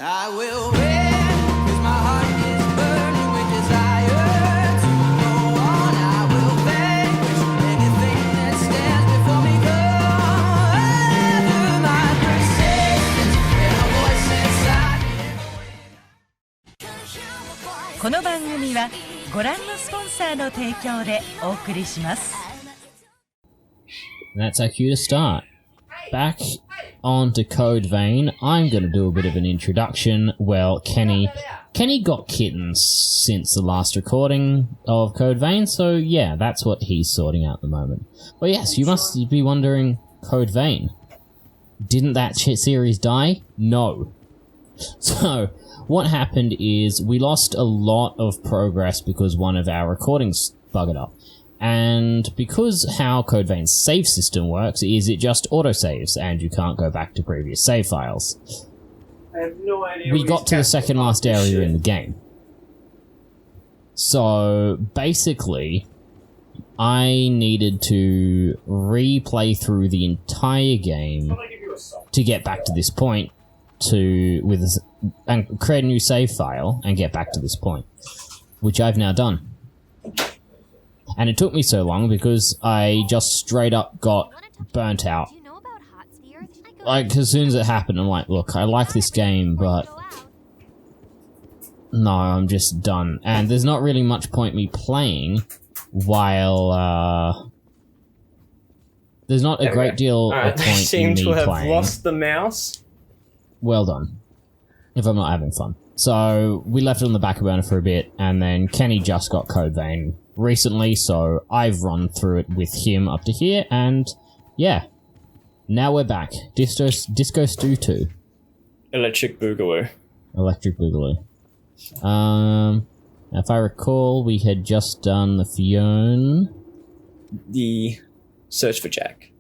I will win, 'cause my heart is burning with desire to go on. I will vanquish anything that stands before me. Through my persistence and a voice inside me. この番組はご覧のスポンサーの提供でお送りします。 That's our cue to start. Back onto Code Vein. I'm going to do a bit of an introduction. Well, Kenny got kittens since the last recording of Code Vein, so yeah, that's what he's sorting out at the moment. But yes, you must be wondering, Code Vein, didn't that series die? No. So, what happened is we lost a lot of progress because one of our recordings buggered up. And because how Code Vein's save system works is it just autosaves and you can't go back to previous save files. I have no idea. We got to the second last area in the game. So basically, I needed to replay through the entire game to get back to this point and create a new save file and get back to this point, which I've now done. And it took me so long because I just straight up got burnt out. Like, as soon as it happened, I'm like, look, I like this game, but no, I'm just done. And there's not really much point me playing while, there's not a great deal of point in me playing. They seem to have lost the mouse. Well done. If I'm not having fun. So, we left it on the back burner for a bit, and then Kenny just got Code Vein recently, so I've run through it with him up to here, and yeah. Now we're back. Disco Stew 2. Electric Boogaloo. Electric Boogaloo. If I recall, we had just done the Fiona. The search for Jack.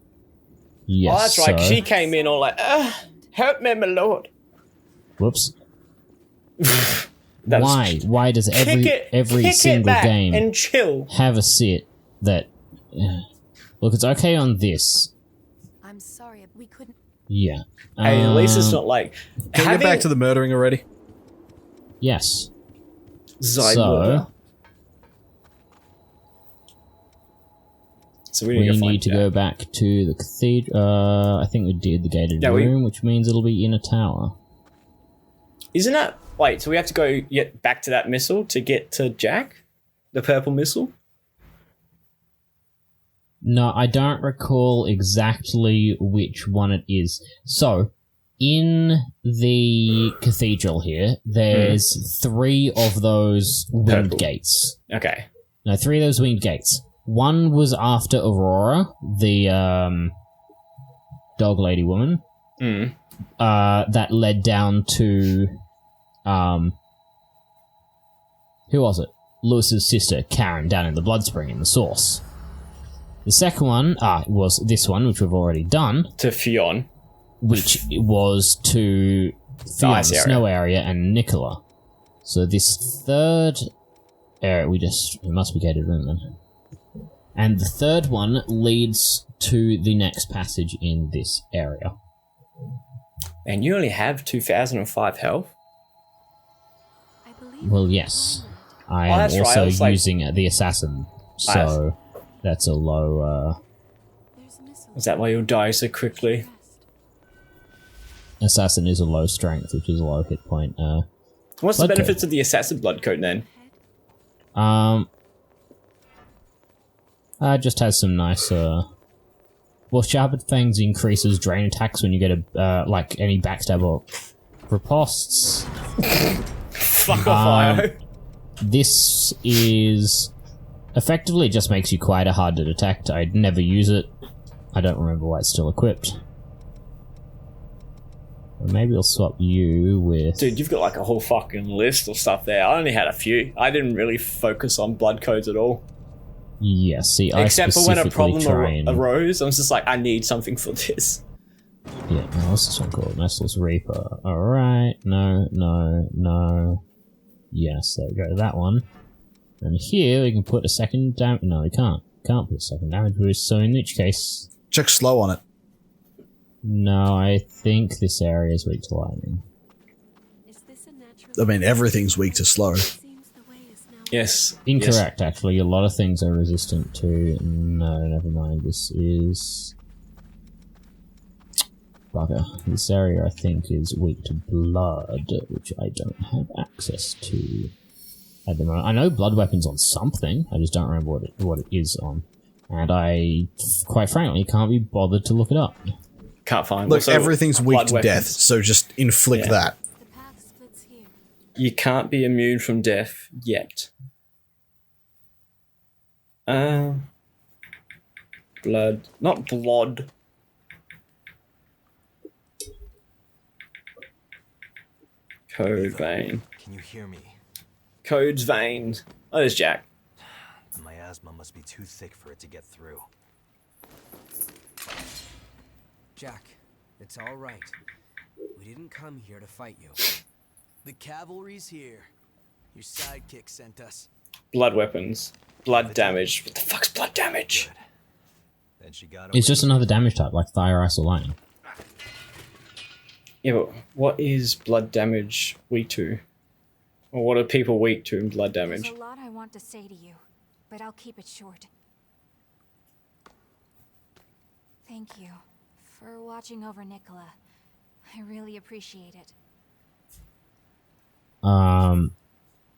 Yes. Oh, that's right. She came in all like, help me, my lord. Whoops. Why? Why does every single game and chill have a sit that... Look, it's okay on this. I'm sorry, we couldn't... Yeah. Hey, at least it's not like... Can we get back to the murdering already? Yes. So we need to go back to the cathedral. I think we did the gated room, which means it'll be in a tower. Isn't that... Wait, so we have to go back to that missile to get to Jack? The purple missile? No, I don't recall exactly which one it is. So, in the cathedral here, there's 3 of those winged gates. Okay. No, 3 of those winged gates. One was after Aurora, the dog lady woman. That led down to... who was it? Lewis's sister, Karen, down in the blood spring in the source. The second one, was this one, which we've already done. To Fionn. Which was to Fionn, the snow area, and Nicola. So this third area, it must be gated room then. And the third one leads to the next passage in this area. And you only have 2005 health? Well, yes. I am also using the assassin, so that's a low... Is that why you'll die so quickly? Assassin is a low strength, which is a low hit point. What's the benefits of the assassin blood coat then? Just has some nice... Well, Sharpened Fangs increases drain attacks when you get like any backstab or riposts. Fuck off, IO. This is... Effectively, it just makes you quite hard to detect. I'd never use it. I don't remember why it's still equipped. Or maybe I'll swap you with... Dude, you've got like a whole fucking list of stuff there. I only had a few. I didn't really focus on blood codes at all. Yeah, see, Except for when a problem arose, I was just like, I need something for this. Yeah, what's this one called? Nestless Reaper. Alright, no. Yes, there we go, that one. And here we can put a second damage... No, we can't. Can't put a second damage boost, so in which case... Check slow on it. No, I think this area is weak to lightning. I mean, everything's weak to slow. Yes. Incorrect, actually. A lot of things are resistant to... No, never mind. This is... Bugger. This area, I think, is weak to blood, which I don't have access to at the moment. I know blood weapons on something, I just don't remember what it is on. And I, quite frankly, can't be bothered to look it up. Can't find. Look, So, everything's weak blood to weapons. death, so just inflict that. The path splits here. You can't be immune from death yet. Blood. Not blood. Code vein. Can you hear me? Code's veins. Oh, there's Jack. My asthma must be too thick for it to get through. Jack, it's all right. We didn't come here to fight you. The cavalry's here. Your sidekick sent us. Blood weapons. Blood damage. What the fuck's blood damage? Then she got It's away. just another damage type, like fire, ice, or lightning. Yeah, but what is blood damage weak to? Or what are people weak to in blood damage? There's a lot I want to say to you, but I'll keep it short. Thank you for watching over Nicola. I really appreciate it.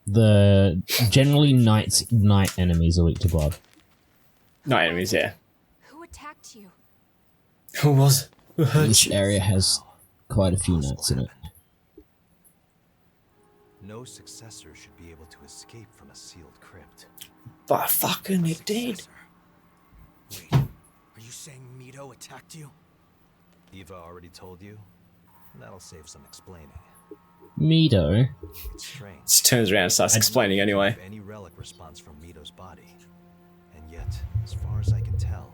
The generally night enemies are weak to blood. No enemies, yeah. Who attacked you? Who was? Who hurt This you? area has quite a few knights in it. No successor should be able to escape from a sealed crypt. But fucking it did. Wait, are you saying Mito attacked you? Eva already told you? That'll save some explaining. Mido? It's strange. Just turns around and starts explaining anyway. Any relic response from Mito's body. And yet, as far as I can tell,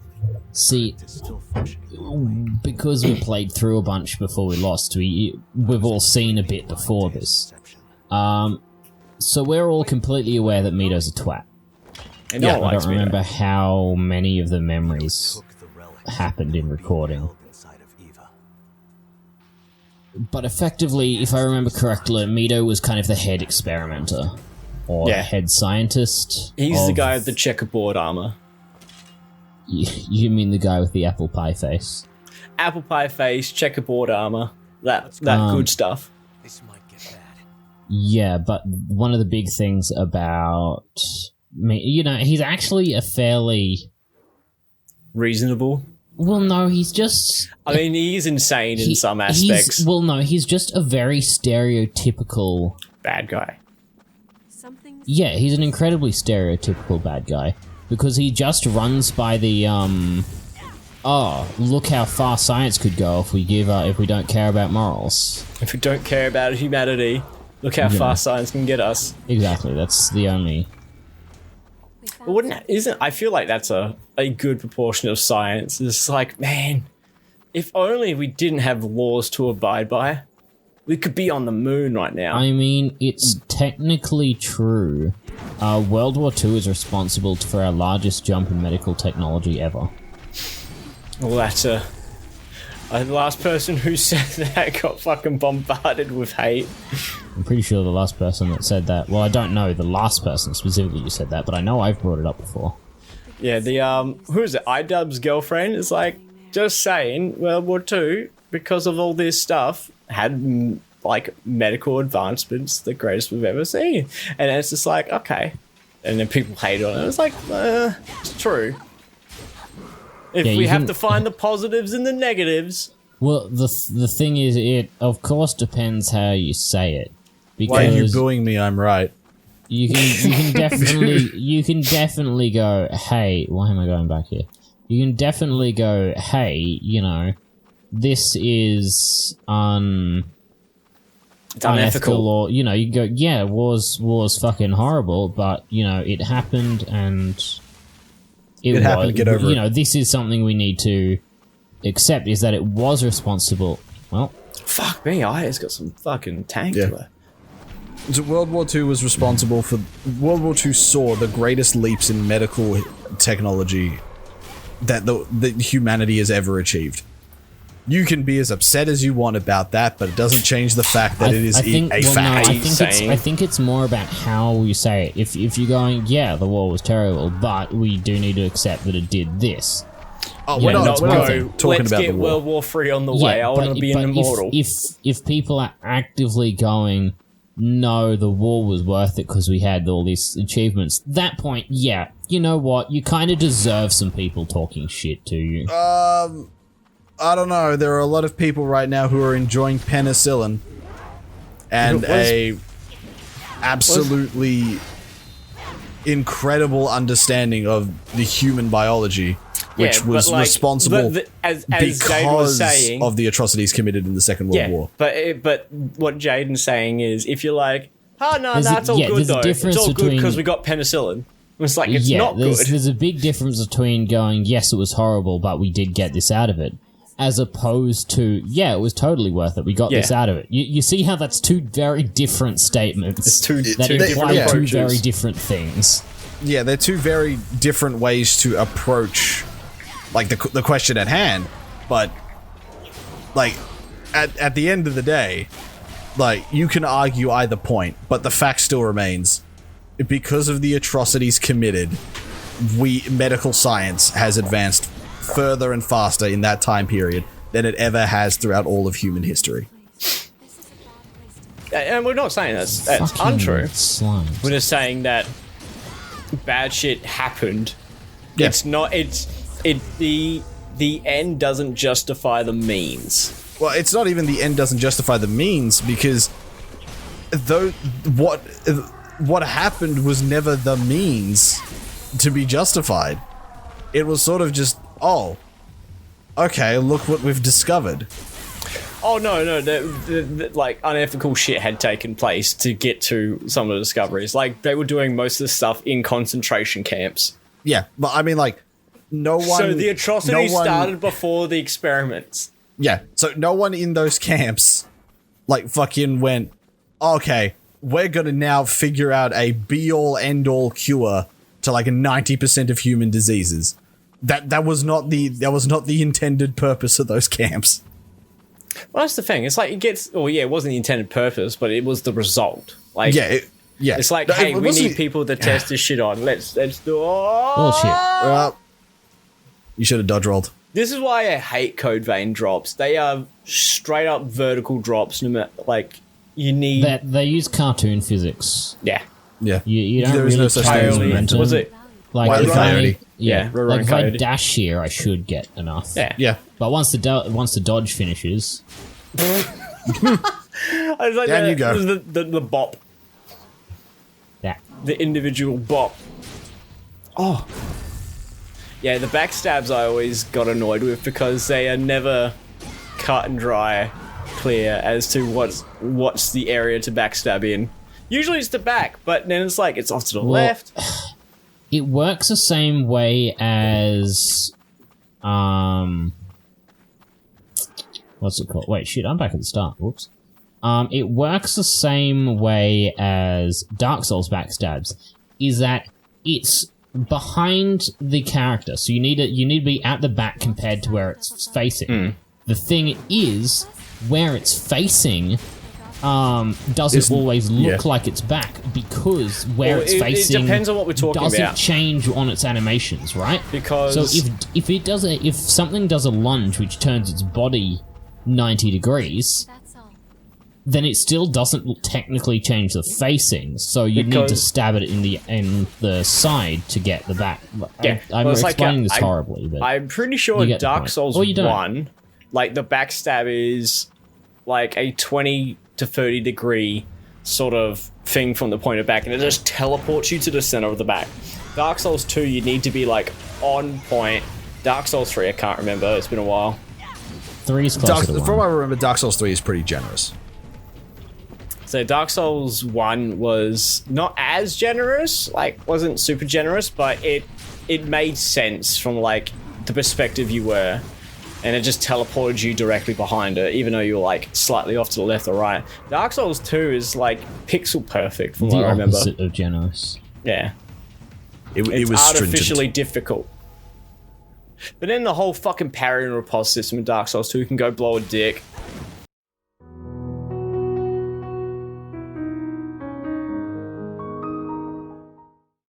See, it is still functioning normally. because we played through a bunch before we lost, we've all seen a bit before this. So we're all completely aware that Mito's a twat. And no one I likes don't me, remember though. how many of the memories Took the relics happened in being recording. held inside of Eva. But effectively, if I remember correctly, Mito was kind of the head experimenter. Or Yeah. head scientist. He's the of- guy with the checkerboard armor. You mean the guy with the apple pie face? Apple pie face, checkerboard armor. That good stuff. This might get bad. Yeah, but one of the big things about me, he's actually a fairly... Reasonable. Well, no, he's just... I mean, he is insane in some he's- aspects. Well, no, he's just a very stereotypical... Bad guy. Something's Yeah, he's an incredibly stereotypical bad guy. Because he just runs by the, oh, look how far science could go if we don't care about morals. If we don't care about humanity, look how far science can get us. Exactly, that's the only... we found But I feel like that's a good proportion of science. It's like, man, if only we didn't have laws to abide by, we could be on the moon right now. I mean, it's technically true. World War II is responsible for our largest jump in medical technology ever. Well, that's the last person who said that got fucking bombarded with hate. I'm pretty sure the last person that said that... Well, I don't know the last person specifically who said that, but I know I've brought it up before. Yeah, who is it? iDubbbz's girlfriend is like, just saying, World War II, because of all this stuff, had like medical advancements the greatest we've ever seen. And it's just like, okay. And then people hate on it. It's like, it's true. If Yeah, we you have can- to find the positives and the negatives, Well, the thing is, it of course depends how you say it. Because Why are you booing me? I'm right. you can definitely go, hey, why am I going back here? You can definitely go, hey, this is it's unethical. or you can go, yeah, war's fucking horrible, but it happened and It happened, get over it. This is something we need to accept, is that it was responsible. Well, Fuck me, Aya's got some fucking tank Yeah. to her. So World War II was responsible for... World War II saw the greatest leaps in medical technology that humanity has ever achieved. You can be as upset as you want about that, but it doesn't change the fact that it is a fact. I think it's more about how you say it. If you're going, yeah, the war was terrible, but we do need to accept that it did this. Oh, we're not talking let's about get the war. World War III on the way. I want to be an immortal. If people are actively going, no, the war was worth it because we had all these achievements, that point, yeah, you know what? You kind of deserve some people talking shit to you. I don't know. There are a lot of people right now who are enjoying penicillin and absolutely incredible understanding of the human biology, which was responsible as because was saying, of the atrocities committed in the Second World War. But what Jaden's saying is, if you're like, oh no, that's all good though. It's all good because we got penicillin. It's like it's not good. There's a big difference between going, yes, it was horrible, but we did get this out of it, as opposed to, yeah, it was totally worth it. We got this out of it. You see how that's two very different statements that imply two very different things. Yeah, they're two very different ways to approach, like, the question at hand. But, like, at the end of the day, like, you can argue either point, but the fact still remains. Because of the atrocities committed, medical science has advanced further and faster in that time period than it ever has throughout all of human history. And we're not saying that's untrue. We're just saying that bad shit happened. Yeah. It's not. The end doesn't justify the means. Well, it's not even the end doesn't justify the means, because what happened was never the means to be justified. It was sort of just, oh, okay, look what we've discovered. Oh, no, like, unethical shit had taken place to get to some of the discoveries. Like, they were doing most of the stuff in concentration camps. Yeah, but I mean, like, no one... So the atrocities started before the experiments. Yeah, so no one in those camps, like, fucking went, okay, we're gonna now figure out a be-all, end-all cure to, like, 90% of human diseases. That was not the intended purpose of those camps. Well, that's the thing. It's like, it wasn't the intended purpose, but it was the result. Like, it's like, hey, we need people to test this shit on. Let's do it. Bullshit. You should have dodge rolled. This is why I hate Code Vein drops. They are straight up vertical drops. No matter, like, you need... They use cartoon physics. Yeah. Yeah. You don't there really is no such thing as momentum. Was it? Like, Coyote. Like, if I dash here, I should get enough. Yeah. But once the dodge finishes... Like down you go. The bop. Yeah. The individual bop. Oh. Yeah, the backstabs I always got annoyed with because they are never cut and dry clear as to what's the area to backstab in. Usually it's the back, but then it's like it's off to the left. It works the same way as what's it called? Wait, shit, I'm back at the start. Whoops. It works the same way as Dark Souls backstabs, is that it's behind the character, so you need to be at the back compared to where it's facing. The thing is, where it's facing doesn't always look like it's back, because where it's facing it depends on what we're talking doesn't about. Change on its animations, right? Because so if something does a lunge which turns its body 90 degrees, then it still doesn't technically change the facing, so you need to stab it in the side to get the back. Yeah, I'm explaining this horribly, but I'm pretty sure Dark Souls 1, like, the backstab is like a 20 to 30 degree sort of thing from the point of back, and it just teleports you to the center of the back. Dark Souls 2, you need to be, like, on point. Dark Souls 3, I can't remember, it's been a while. 3 is closer to 1. From what I remember, Dark Souls 3 is pretty generous. So Dark Souls 1 was not as generous, like, wasn't super generous, but it made sense from, like, the perspective you were, and it just teleported you directly behind it, even though you were, like, slightly off to the left or right. Dark Souls 2 is, like, pixel perfect from what I remember. The opposite of generous. Yeah. It It's was artificially stringent. difficult. But then the whole fucking parry and repulse system in Dark Souls 2 can go blow a dick.